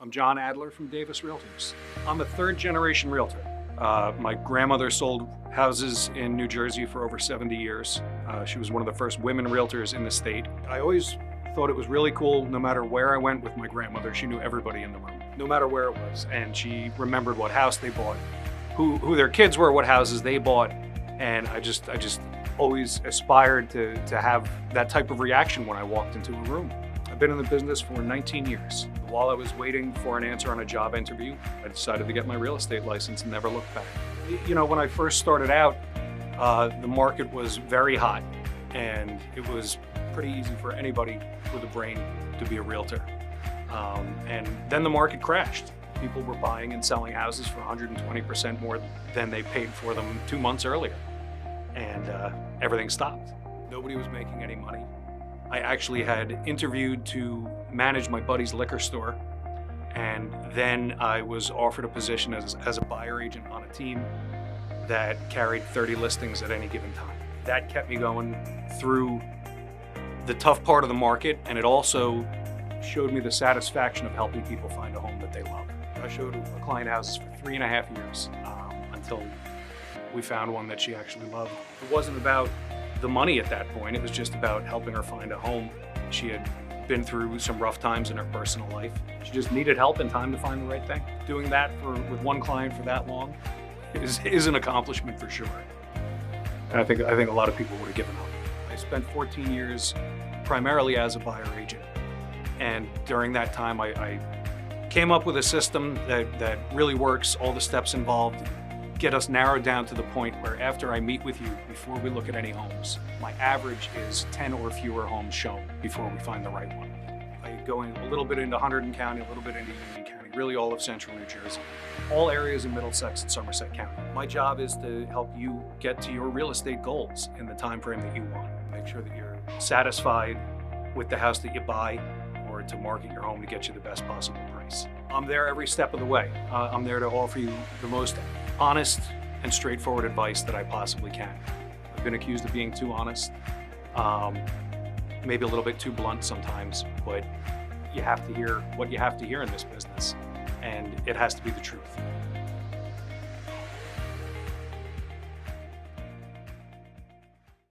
I'm John Adler from Davis Realtors. I'm a third-generation realtor. My grandmother sold houses in New Jersey for over 70 years. She was one of the first women realtors in the state. I always thought it was really cool, no matter where I went with my grandmother, she knew everybody in the room, no matter where it was. And she remembered what house they bought, who their kids were, what houses they bought. And I just always aspired to have that type of reaction when I walked into a room. I've been in the business for 19 years. While I was waiting for an answer on a job interview, I decided to get my real estate license and never looked back. You know, when I first started out, the market was very hot, and it was pretty easy for anybody with a brain to be a realtor. And then the market crashed. People were buying and selling houses for 120% more than they paid for them 2 months earlier. And everything stopped. Nobody was making any money. I actually had interviewed to manage my buddy's liquor store, and then I was offered a position as a buyer agent on a team that carried 30 listings at any given time. That kept me going through the tough part of the market, and it also showed me the satisfaction of helping people find a home that they love. I showed a client houses for 3.5 years until we found one that she actually loved. It wasn't about the money at that point, it was just about helping her find a home. She had been through some rough times in her personal life. She just needed help and time to find the right thing. Doing that with one client for that long is an accomplishment for sure. And I think a lot of people would have given up. I spent 14 years primarily as a buyer agent. And during that time, I came up with a system that really works, all the steps involved, get us narrowed down to the point where after I meet with you, before we look at any homes, my average is 10 or fewer homes shown before we find the right one. I go in a little bit into Hunterdon County, a little bit into Union County, really all of central New Jersey, all areas in Middlesex and Somerset County. My job is to help you get to your real estate goals in the time frame that you want. Make sure that you're satisfied with the house that you buy, or to market your home to get you the best possible price. I'm there every step of the way. I'm there to offer you the most honest and straightforward advice that I possibly can. I've been accused of being too honest, maybe a little bit too blunt sometimes, but you have to hear what you have to hear in this business, and it has to be the truth.